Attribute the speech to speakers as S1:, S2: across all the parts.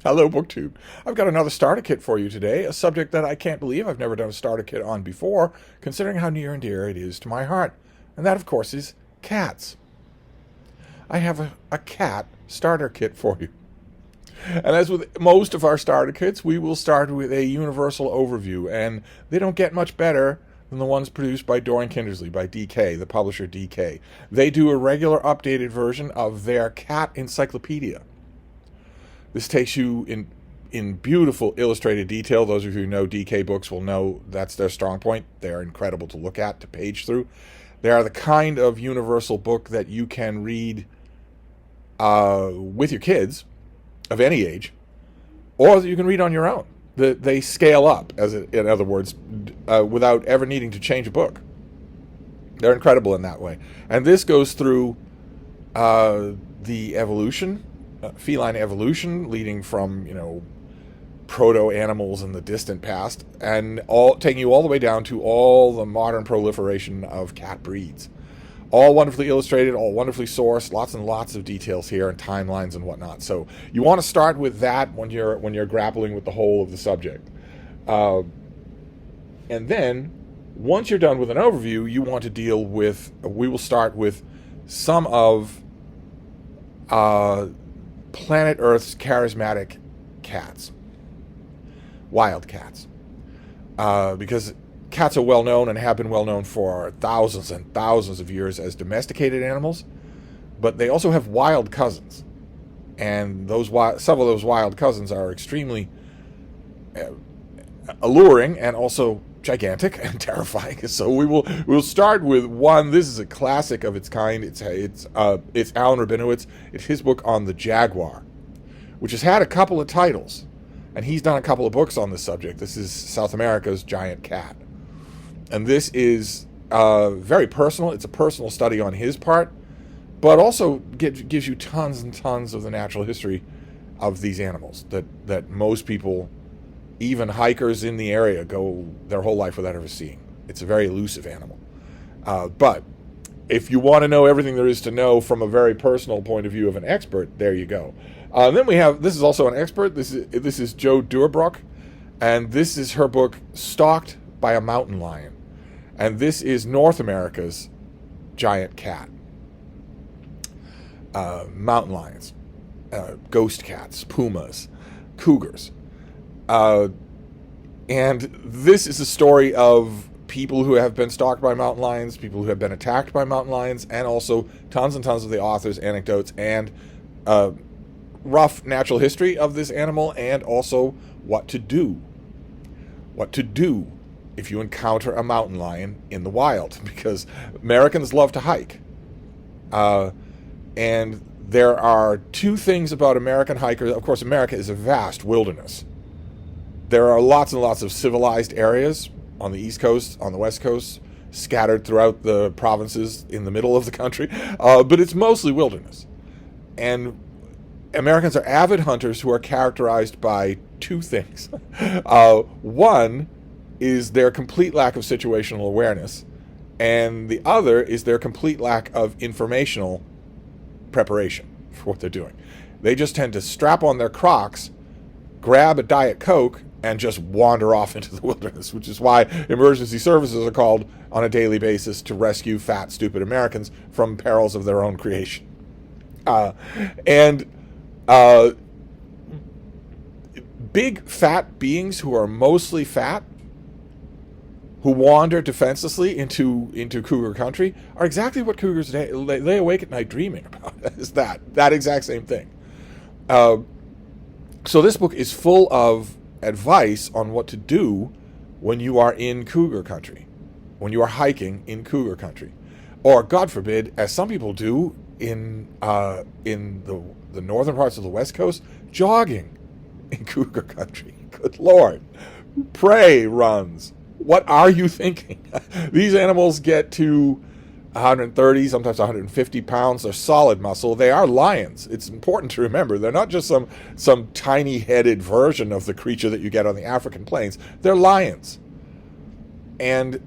S1: Hello, BookTube. I've got another starter kit for you today, a subject that I can't believe I've never done a starter kit on before, considering how near and dear it is to my heart. And that, of course, is cats. I have a cat starter kit for you. And as with most of our starter kits, we will start with a universal overview, and they don't get much better than the ones produced by Dorian Kindersley, by DK, the publisher DK. They do a regular updated version of their cat encyclopedia. This takes you in beautiful illustrated detail. Those of you who know DK books will know that's their strong point. They're incredible to look at, to page through. They are the kind of universal book that you can read with your kids of any age, or that you can read on your own. They scale up, in other words, without ever needing to change a book. They're incredible in that way. And this goes through the evolution, feline evolution, leading from, proto-animals in the distant past, and taking you all the way down to all the modern proliferation of cat breeds. All wonderfully illustrated, all wonderfully sourced, lots and lots of details here and timelines and whatnot. So you want to start with that when you're grappling with the whole of the subject. And then, once you're done with an overview, you want to deal with, we will start with some of planet Earth's charismatic cats. Wild cats. Because cats are well known and have been well known for thousands and thousands of years as domesticated animals, but they also have wild cousins. And some of those wild cousins are extremely alluring and also gigantic and terrifying. So we'll start with one. This is a classic of its kind. It's Alan Rabinowitz. It's his book on the jaguar, which has had a couple of titles, and he's done a couple of books on this subject. This is South America's giant cat, and this is very personal. It's a personal study on his part, but also gives you tons and tons of the natural history of these animals that most people, even hikers in the area, go their whole life without ever seeing. It's a very elusive animal. But if you want to know everything there is to know from a very personal point of view of an expert, there you go. Then we have, this is also an expert. This is Jo Deurbrook, and this is her book, Stalked by a Mountain Lion. And this is North America's giant cat. Mountain lions, ghost cats, pumas, cougars. And this is a story of people who have been stalked by mountain lions, people who have been attacked by mountain lions, and also tons and tons of the author's anecdotes and rough natural history of this animal, and also what to do. What to do if you encounter a mountain lion in the wild, because Americans love to hike. And there are two things about American hikers. Of course, America is a vast wilderness. There are lots and lots of civilized areas on the East Coast, on the West Coast, scattered throughout the provinces in the middle of the country, but it's mostly wilderness. And Americans are avid hunters who are characterized by two things. One is their complete lack of situational awareness, and the other is their complete lack of informational preparation for what they're doing. They just tend to strap on their Crocs, grab a Diet Coke, and just wander off into the wilderness, which is why emergency services are called on a daily basis to rescue fat, stupid Americans from perils of their own creation. Big fat beings who are mostly fat, who wander defenselessly into cougar country, are exactly what cougars lay awake at night dreaming about. Is that exact same thing. So this book is full of advice on what to do when you are in cougar country, when you are hiking in cougar country, or God forbid, as some people do in the northern parts of the West Coast, jogging in cougar country. Good Lord. Prey runs. What are you thinking? These animals get to 130, sometimes 150 pounds. They're solid muscle. They are lions. It's important to remember. They're not just some tiny-headed version of the creature that you get on the African plains. They're lions. And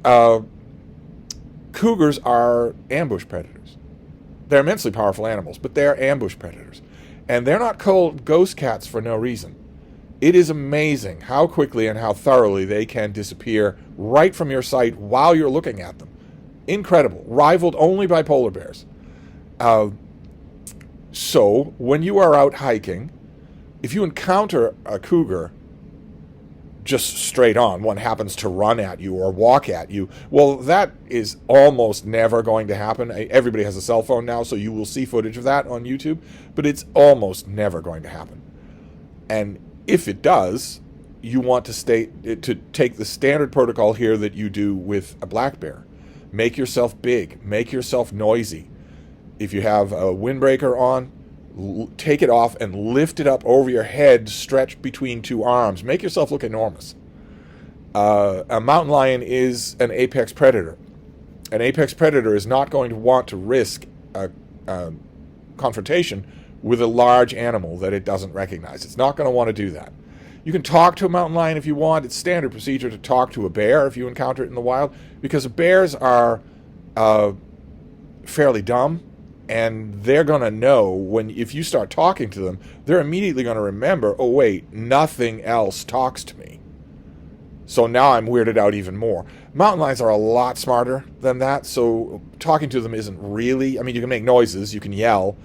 S1: cougars are ambush predators. They're immensely powerful animals, but they're ambush predators. And they're not called ghost cats for no reason. It is amazing how quickly and how thoroughly they can disappear right from your sight while you're looking at them. Incredible. Rivaled only by polar bears. So, when you are out hiking, if you encounter a cougar just straight on, one happens to run at you or walk at you, well, that is almost never going to happen. Everybody has a cell phone now, so you will see footage of that on YouTube, but it's almost never going to happen. And if it does, you want to take the standard protocol here that you do with a black bear. Make yourself big. Make yourself noisy. If you have a windbreaker on, take it off and lift it up over your head, stretched between two arms. Make yourself look enormous. A mountain lion is an apex predator. An apex predator is not going to want to risk a confrontation with a large animal that it doesn't recognize. It's not going to want to do that. You can talk to a mountain lion if you want. It's standard procedure to talk to a bear if you encounter it in the wild, because bears are fairly dumb, and they're going to know if you start talking to them, they're immediately going to remember, oh wait, nothing else talks to me. So now I'm weirded out even more. Mountain lions are a lot smarter than that, so talking to them isn't really, I mean, you can make noises, you can yell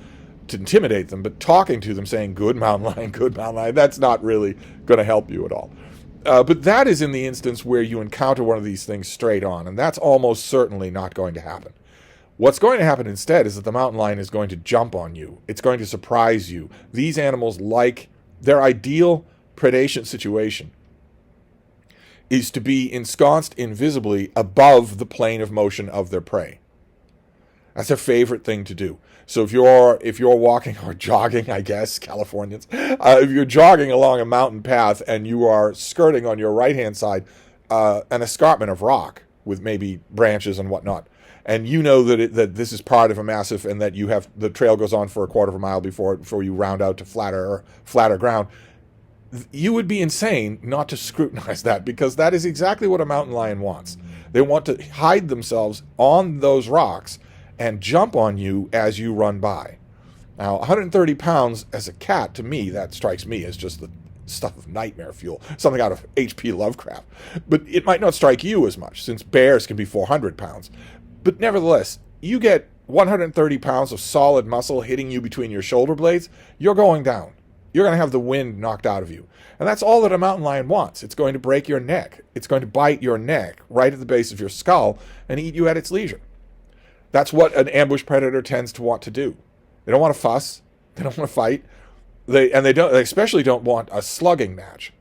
S1: to intimidate them, but talking to them saying, good mountain lion, that's not really going to help you at all. But that is in the instance where you encounter one of these things straight on, and that's almost certainly not going to happen. What's going to happen instead is that the mountain lion is going to jump on you. It's going to surprise you. These animals like their ideal predation situation is to be ensconced invisibly above the plane of motion of their prey. That's their favorite thing to do. So if you're walking or jogging, I guess, Californians, if you're jogging along a mountain path and you are skirting on your right-hand side an escarpment of rock with maybe branches and whatnot, and you know that this is part of a massif and that the trail goes on for a quarter of a mile before you round out to flatter ground, you would be insane not to scrutinize that, because that is exactly what a mountain lion wants. They want to hide themselves on those rocks and jump on you as you run by. Now, 130 pounds as a cat, to me, that strikes me as just the stuff of nightmare fuel, something out of H.P. Lovecraft. But it might not strike you as much, since bears can be 400 pounds. But nevertheless, you get 130 pounds of solid muscle hitting you between your shoulder blades, you're going down. You're going to have the wind knocked out of you. And that's all that a mountain lion wants. It's going to break your neck. It's going to bite your neck right at the base of your skull and eat you at its leisure. That's what an ambush predator tends to want to do. They don't want to fuss. They don't want to fight. They especially don't want a slugging match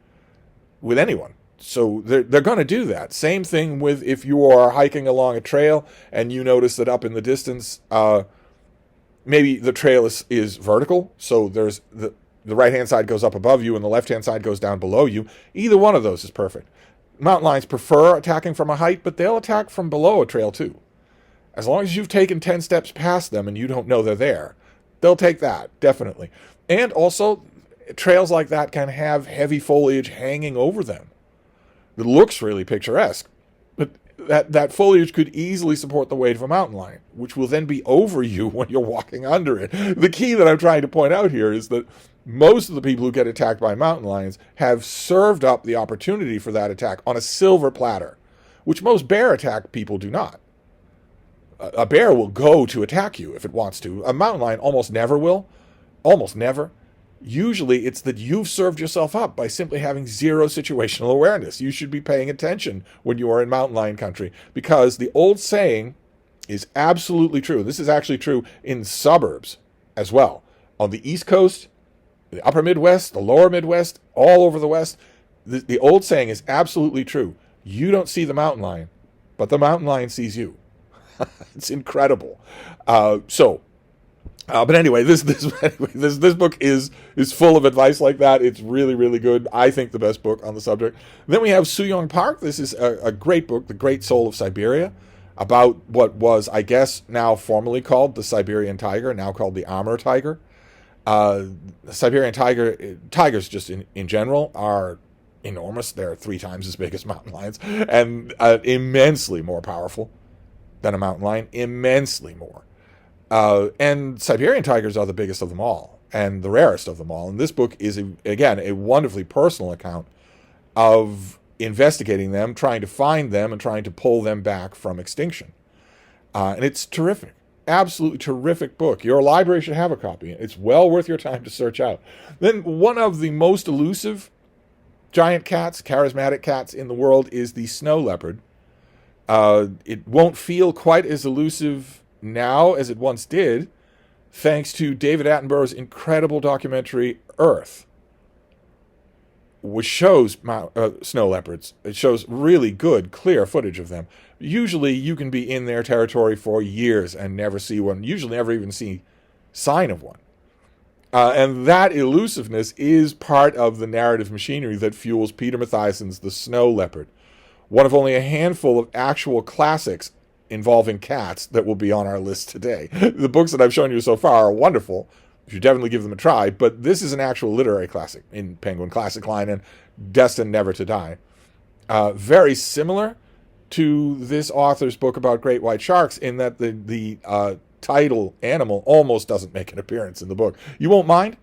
S1: with anyone. So they're going to do that. Same thing with if you are hiking along a trail and you notice that up in the distance, maybe the trail is vertical. So there's the right-hand side goes up above you and the left-hand side goes down below you. Either one of those is perfect. Mountain lions prefer attacking from a height, but they'll attack from below a trail too. As long as you've taken 10 steps past them and you don't know they're there, they'll take that, definitely. And also, trails like that can have heavy foliage hanging over them. It looks really picturesque, but that foliage could easily support the weight of a mountain lion, which will then be over you when you're walking under it. The key that I'm trying to point out here is that most of the people who get attacked by mountain lions have served up the opportunity for that attack on a silver platter, which most bear attack people do not. A bear will go to attack you if it wants to. A mountain lion almost never will. Almost never. Usually it's that you've served yourself up by simply having zero situational awareness. You should be paying attention when you are in mountain lion country, because the old saying is absolutely true. This is actually true in suburbs as well. On the East Coast, the upper Midwest, the lower Midwest, all over the West, the old saying is absolutely true. You don't see the mountain lion, but the mountain lion sees you. It's incredible. But anyway, this book is full of advice like that. It's really, really good. I think the best book on the subject. Then we have Soo-Young Park. This is a great book, The Great Soul of Siberia, about what was, I guess, now formerly called the Siberian tiger, now called the Amur tiger. The Siberian tigers just in general are enormous. They're 3 times as big as mountain lions and immensely more powerful than a mountain lion, immensely more. And Siberian tigers are the biggest of them all. and the rarest of them all. And this book is, again, a wonderfully personal account of investigating them, trying to find them, and trying to pull them back from extinction. And it's terrific. Absolutely terrific book. Your library should have a copy. It's well worth your time to search out. Then one of the most elusive giant cats, charismatic cats in the world is the snow leopard. It won't feel quite as elusive now as it once did, thanks to David Attenborough's incredible documentary Earth, which shows snow leopards. It shows really good, clear footage of them. Usually you can be in their territory for years and never see one, usually never even see sign of one. And that elusiveness is part of the narrative machinery that fuels Peter Mathiassen's The Snow Leopard, one of only a handful of actual classics involving cats that will be on our list today. The books that I've shown you so far are wonderful. You should definitely give them a try, but this is an actual literary classic in Penguin Classic line and destined never to die. Very similar to this author's book about great white sharks in that the title animal almost doesn't make an appearance in the book. You won't mind.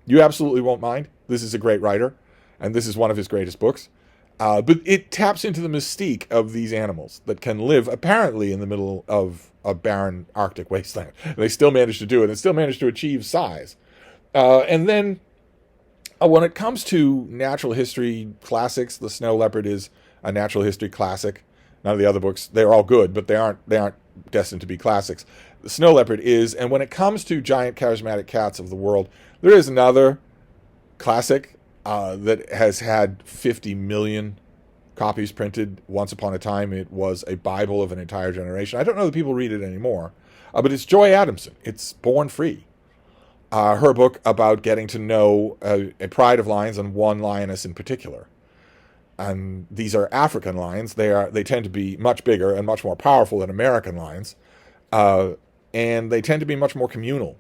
S1: You absolutely won't mind. This is a great writer, and this is one of his greatest books. But it taps into the mystique of these animals that can live apparently in the middle of a barren Arctic wasteland. They still manage to do it and still manage to achieve size. And then when it comes to natural history classics, The Snow Leopard is a natural history classic. None of the other books, they're all good, but they aren't destined to be classics. The Snow Leopard is, and when it comes to giant charismatic cats of the world, there is another classic that has had 50 million copies printed. Once upon a time, it was a Bible of an entire generation. I don't know that people read it anymore, but it's Joy Adamson. It's Born Free. Her book about getting to know a pride of lions and one lioness in particular. And these are African lions. They tend to be much bigger and much more powerful than American lions, and they tend to be much more communal.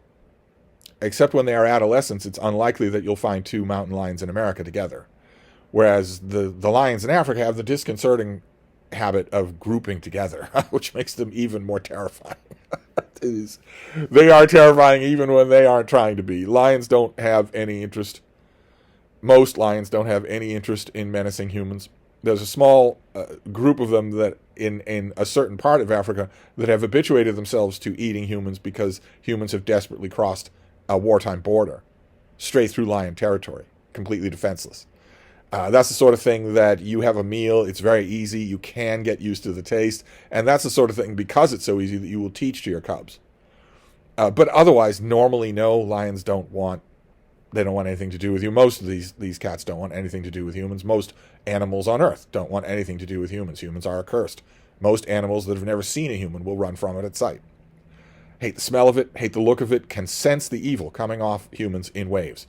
S1: Except when they are adolescents, it's unlikely that you'll find two mountain lions in America together. Whereas the lions in Africa have the disconcerting habit of grouping together, which makes them even more terrifying. They are terrifying even when they aren't trying to be. Lions don't have any interest. Most lions don't have any interest in menacing humans. There's a small group of them that in a certain part of Africa that have habituated themselves to eating humans because humans have desperately crossed a wartime border straight through lion territory, completely defenseless. That's the sort of thing that you have a meal, it's very easy, you can get used to the taste, and that's the sort of thing, because it's so easy, that you will teach to your cubs. But otherwise, normally, no, lions don't want anything to do with you. Most of these cats don't want anything to do with humans. Most animals on Earth don't want anything to do with humans. Humans are accursed. Most animals that have never seen a human will run from it at sight. Hate the smell of it, hate the look of it, can sense the evil coming off humans in waves.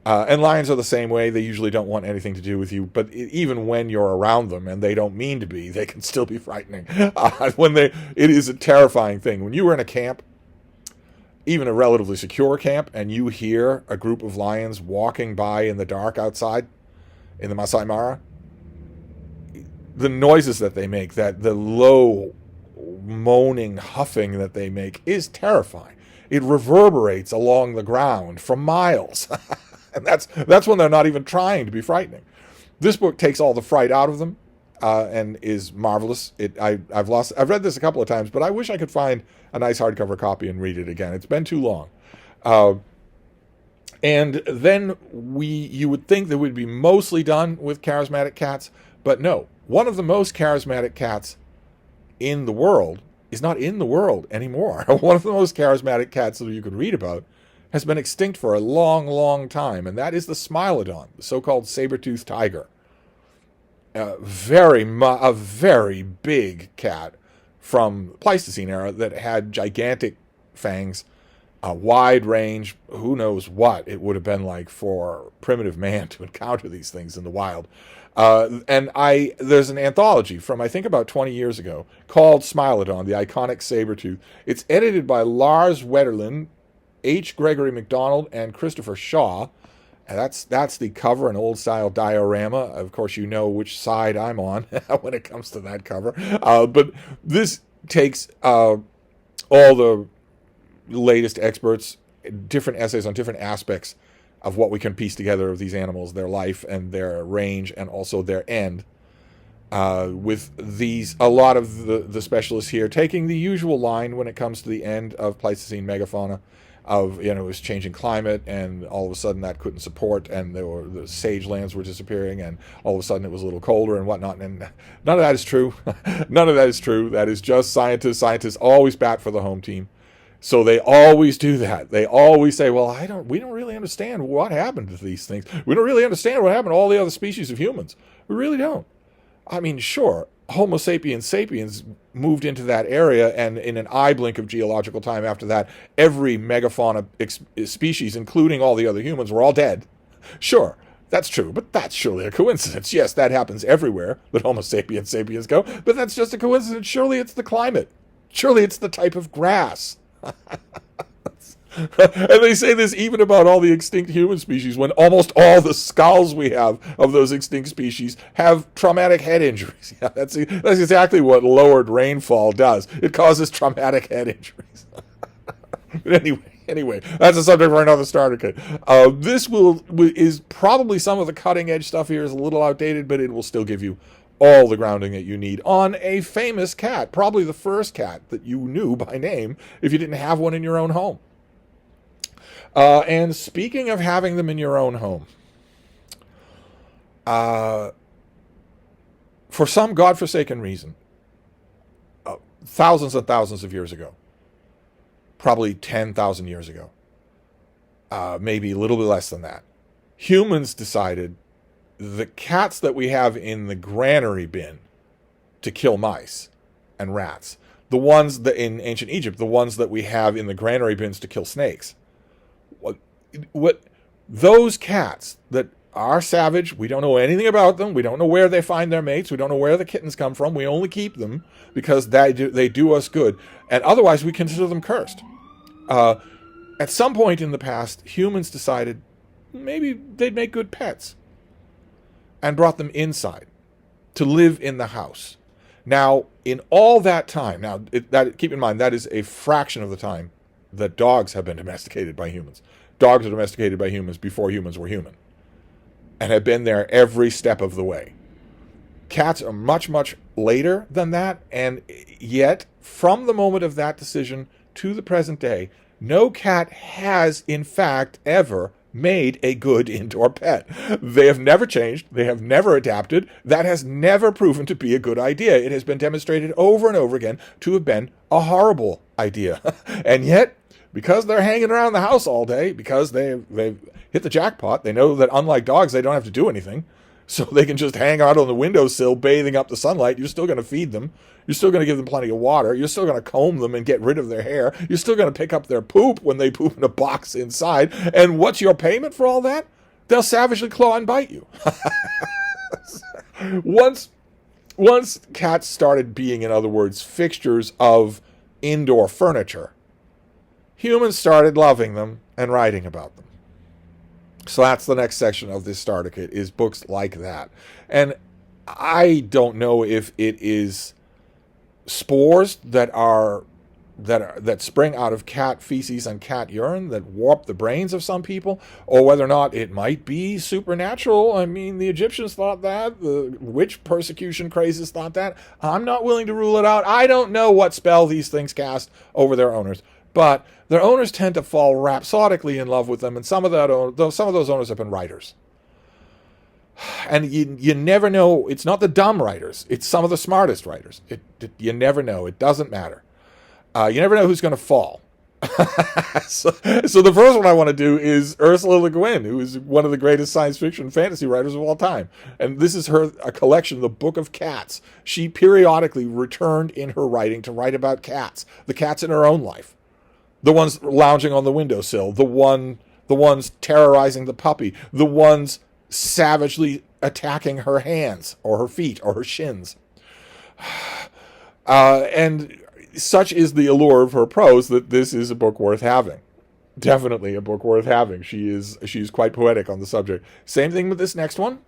S1: And lions are the same way. They usually don't want anything to do with you, but even when you're around them, and they don't mean to be, they can still be frightening. It is a terrifying thing. When you were in a camp, even a relatively secure camp, and you hear a group of lions walking by in the dark outside in the Masai Mara, the noises that they make, the low moaning huffing that they make is terrifying. It reverberates along the ground for miles. And that's when they're not even trying to be frightening. This book takes all the fright out of them and is marvelous. I've read this a couple of times, but I wish I could find a nice hardcover copy and read it again. It's been too long. And then you would think that we'd be mostly done with charismatic cats, but no. One of the most charismatic cats in the world is not in the world anymore. One of the most charismatic cats that you could read about has been extinct for a long, long time, and that is the Smilodon, the so-called saber-toothed tiger. A very big cat from the Pleistocene era that had gigantic fangs, a wide range. Who knows what it would have been like for primitive man to encounter these things in the wild. There's an anthology from, I think, about 20 years ago called Smilodon, the iconic saber-tooth. It's edited by Lars Wetterlin, H. Gregory MacDonald, and Christopher Shaw. And that's the cover, an old-style diorama. Of course, you know which side I'm on when it comes to that cover. But this takes all the latest experts different essays on different aspects of what we can piece together of these animals, their life and their range, and also their end. With a lot of the specialists here taking the usual line when it comes to the end of Pleistocene megafauna, of, it was changing climate, and all of a sudden that couldn't support, and the sage lands were disappearing, and all of a sudden it was a little colder and whatnot. And none of that is true. None of that is true. That is just scientists. Scientists always bat for the home team. So they always do that. They always say, well, we don't really understand what happened to these things. We don't really understand what happened to all the other species of humans. We really don't. I mean, sure, Homo sapiens sapiens moved into that area, and in an eye blink of geological time after that, every megafauna species, including all the other humans, were all dead. Sure, that's true, but that's surely a coincidence. Yes, that happens everywhere that Homo sapiens sapiens go, but that's just a coincidence. Surely it's the climate. Surely it's the type of grass. And they say this even about all the extinct human species, when almost all the skulls we have of those extinct species have traumatic head injuries. Yeah, that's exactly what lowered rainfall does. It causes traumatic head injuries. But anyway, that's a subject for another starter kit. This is probably some of the cutting edge stuff here is a little outdated, but it will still give you all the grounding that you need on a famous cat, probably the first cat that you knew by name if you didn't have one in your own home. And speaking of having them in your own home, for some godforsaken reason, thousands and thousands of years ago, probably 10,000 years ago, maybe a little bit less than that, humans decided the cats that we have in the granary bin to kill mice and rats, the ones that in ancient Egypt, the ones that we have in the granary bins to kill snakes, what those cats that are savage, we don't know anything about them, we don't know where they find their mates, we don't know where the kittens come from, we only keep them because they do us good, and otherwise we consider them cursed. At some point in the past, humans decided maybe they'd make good pets and brought them inside to live in the house. Now, in all that time, keep in mind, that is a fraction of the time that dogs have been domesticated by humans. Dogs are domesticated by humans before humans were human, and have been there every step of the way. Cats are much, much later than that, and yet, from the moment of that decision to the present day, no cat has, in fact, ever made a good indoor pet. They have never changed. They have never adapted. That has never proven to be a good idea. It has been demonstrated over and over again to have been a horrible idea. And yet, because they're hanging around the house all day, because they've hit the jackpot, they know that unlike dogs, they don't have to do anything. So they can just hang out on the windowsill, bathing up the sunlight. You're still going to feed them. You're still going to give them plenty of water. You're still going to comb them and get rid of their hair. You're still going to pick up their poop when they poop in a box inside. And what's your payment for all that? They'll savagely claw and bite you. Once cats started being, in other words, fixtures of indoor furniture, humans started loving them and writing about them. So that's the next section of this starter kit, is books like that. And I don't know if it is spores that spring out of cat feces and cat urine that warp the brains of some people, or whether or not it might be supernatural. I mean, the Egyptians thought that. The witch persecution crazes thought that. I'm not willing to rule it out. I don't know what spell these things cast over their owners. But their owners tend to fall rhapsodically in love with them, and some of those owners have been writers. And you never know. It's not the dumb writers. It's some of the smartest writers. You never know. It doesn't matter. You never know who's going to fall. So the first one I want to do is Ursula Le Guin, who is one of the greatest science fiction and fantasy writers of all time. And this is a collection, The Book of Cats. She periodically returned in her writing to write about cats, the cats in her own life. The ones lounging on the windowsill, the ones terrorizing the puppy, the ones savagely attacking her hands or her feet or her shins. And such is the allure of her prose that this is a book worth having. Definitely a book worth having. She's quite poetic on the subject. Same thing with this next one.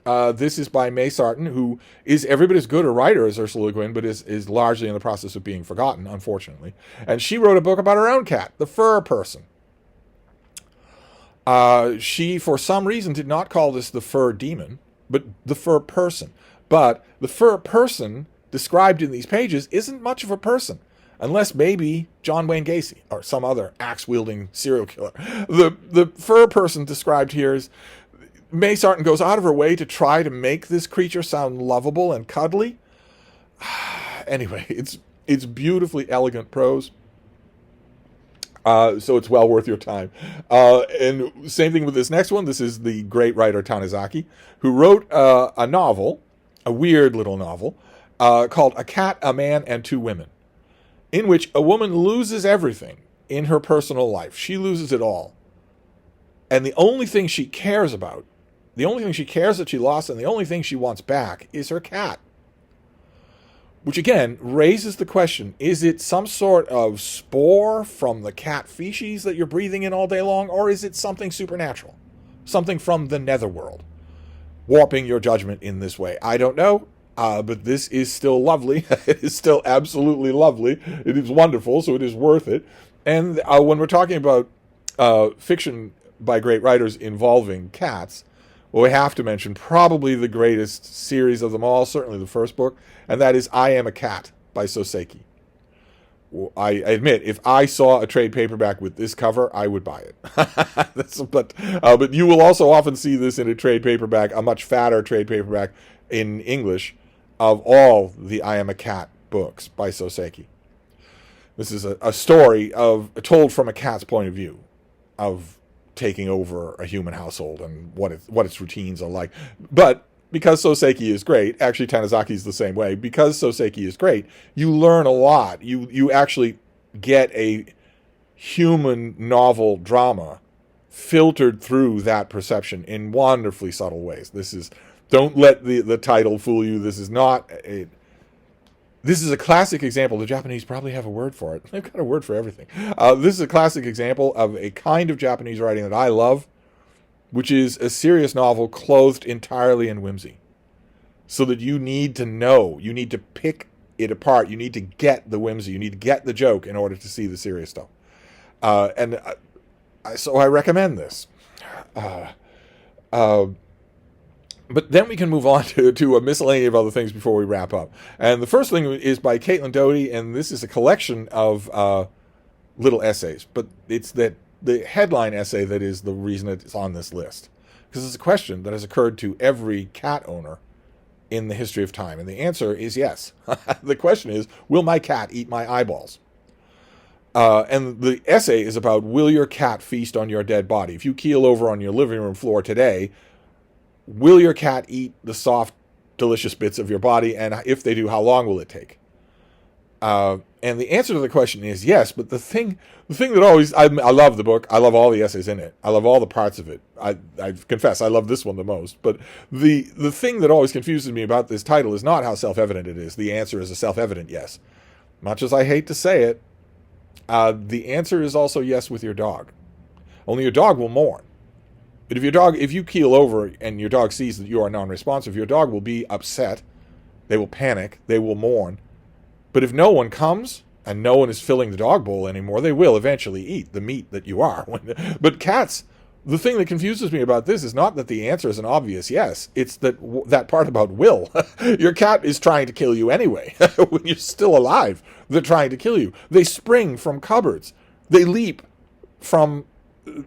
S1: This is by May Sarton, who is every bit as good a writer as Ursula Le Guin, but is largely in the process of being forgotten, unfortunately. And she wrote a book about her own cat, the fur person. She, for some reason, did not call this the fur demon, but the fur person. But the fur person described in these pages isn't much of a person, unless maybe John Wayne Gacy or some other axe-wielding serial killer. The fur person described here is May Sarton goes out of her way to try to make this creature sound lovable and cuddly. Anyway, it's beautifully elegant prose. So it's well worth your time. And same thing with this next one. This is the great writer Tanizaki, who wrote a novel, a weird little novel, called A Cat, a Man, and Two Women, in which a woman loses everything in her personal life. She loses it all. And the only thing she cares about, the only thing she cares that she lost, and the only thing she wants back is her cat. Which again raises the question, is it some sort of spore from the cat feces that you're breathing in all day long, or is it something supernatural? Something from the netherworld, warping your judgment in this way? I don't know, but this is still lovely. It is still absolutely lovely. It is wonderful, so it is worth it. And when we're talking about fiction by great writers involving cats, well, we have to mention probably the greatest series of them all, certainly the first book, and that is I Am a Cat by Soseki. Well, I admit, if I saw a trade paperback with this cover, I would buy it. But you will also often see this in a trade paperback, a much fatter trade paperback in English, of all the I Am a Cat books by Soseki. This is a story told from a cat's point of view, of taking over a human household and what its routines are like. But because Soseki is great, actually Tanizaki is the same way, because Soseki is great, you learn a lot. You actually get a human novel drama filtered through that perception in wonderfully subtle ways. Don't let the title fool you. This is a classic example. The Japanese probably have a word for it. They've got a word for everything. This is a classic example of a kind of Japanese writing that I love, which is a serious novel clothed entirely in whimsy. So that you need to know, you need to pick it apart, you need to get the whimsy, you need to get the joke in order to see the serious stuff. So I recommend this. But then we can move on to a miscellany of other things before we wrap up. And the first thing is by Caitlin Doty, and this is a collection of little essays. But it's the headline essay that is the reason it's on this list. Because it's a question that has occurred to every cat owner in the history of time. And the answer is yes. The question is, will my cat eat my eyeballs? And the essay is about, will your cat feast on your dead body? If you keel over on your living room floor today, will your cat eat the soft, delicious bits of your body? And if they do, how long will it take? And the answer to the question is yes, but the thing that always, I love the book. I love all the essays in it. I love all the parts of it. I confess, I love this one the most. But the thing that always confuses me about this title is not how self-evident it is. The answer is a self-evident yes. Much as I hate to say it, the answer is also yes with your dog. Only your dog will mourn. But if you keel over and your dog sees that you are non-responsive, your dog will be upset. They will panic. They will mourn. But if no one comes and no one is filling the dog bowl anymore, they will eventually eat the meat that you are. But cats, the thing that confuses me about this is not that the answer is an obvious yes. It's that part about will. Your cat is trying to kill you anyway. When you're still alive, they're trying to kill you. They spring from cupboards. They leap from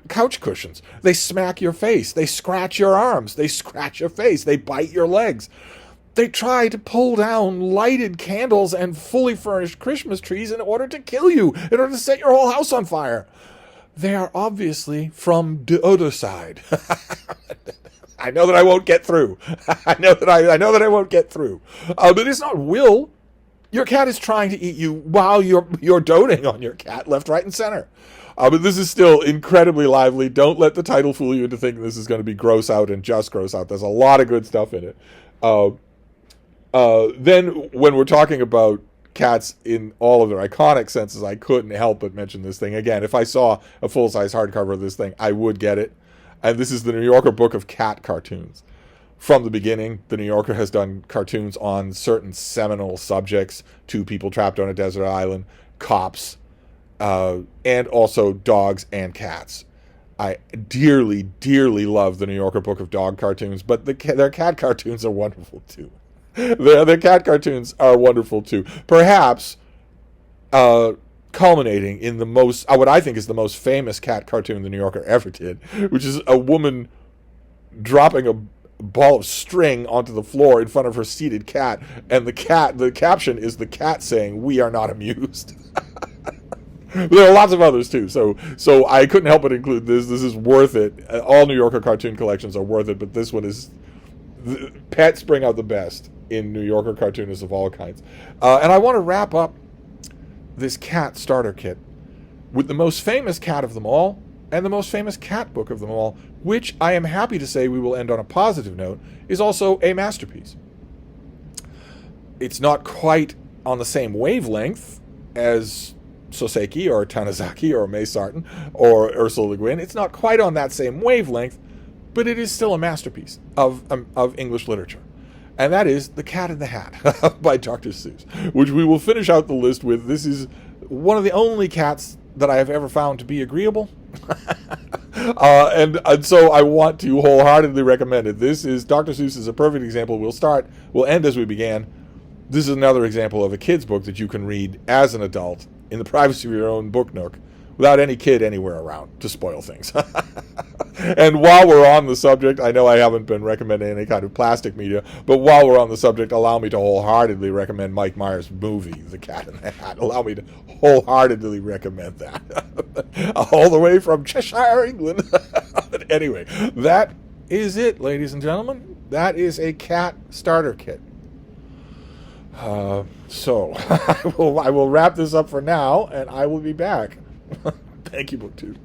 S1: couch cushions. They smack your face. They scratch your arms. They scratch your face. They bite your legs. They try to pull down lighted candles and fully furnished Christmas trees in order to kill you, in order to set your whole house on fire. They are obviously from the other side. I know that I won't get through. I know that I won't get through. But it's not will. Your cat is trying to eat you while you're doting on your cat left, right, and center. But this is still incredibly lively. Don't let the title fool you into thinking this is going to be gross out and just gross out. There's a lot of good stuff in it. Then when we're talking about cats in all of their iconic senses, I couldn't help but mention this thing. Again, if I saw a full-size hardcover of this thing, I would get it. And this is the New Yorker book of cat cartoons. From the beginning, the New Yorker has done cartoons on certain seminal subjects: two people trapped on a desert island, cops, and also dogs and cats. I dearly, dearly love the New Yorker Book of Dog cartoons, but their cat cartoons are wonderful too. Their cat cartoons are wonderful too. Perhaps culminating in the most, what I think is the most famous cat cartoon the New Yorker ever did, which is a woman dropping a ball of string onto the floor in front of her seated cat, and the caption is the cat saying, "We are not amused." There are lots of others too, so I couldn't help but include this. This is worth it. All New Yorker cartoon collections are worth it, but this one is, pets bring out the best in New Yorker cartoonists of all kinds. And I want to wrap up this cat starter kit with the most famous cat of them all and the most famous cat book of them all, which I am happy to say, we will end on a positive note, is also a masterpiece. It's not quite on the same wavelength as Soseki or Tanizaki or May Sarton or Ursula Le Guin. It's not quite on that same wavelength, but it is still a masterpiece of English literature. And that is The Cat in the Hat by Dr. Seuss, which we will finish out the list with. This is one of the only cats that I have ever found to be agreeable. And so I want to wholeheartedly recommend it. This is, Dr. Seuss is a perfect example. We'll end as we began. This is another example of a kid's book that you can read as an adult in the privacy of your own book nook without any kid anywhere around to spoil things. And while we're on the subject, I know I haven't been recommending any kind of plastic media, but while we're on the subject, allow me to wholeheartedly recommend Mike Myers' movie, The Cat in the Hat. Allow me to wholeheartedly recommend that. All the way from Cheshire, England. But anyway, that is it, ladies and gentlemen. That is a cat starter kit. So I will wrap this up for now, and I will be back. Thank you, BookTube.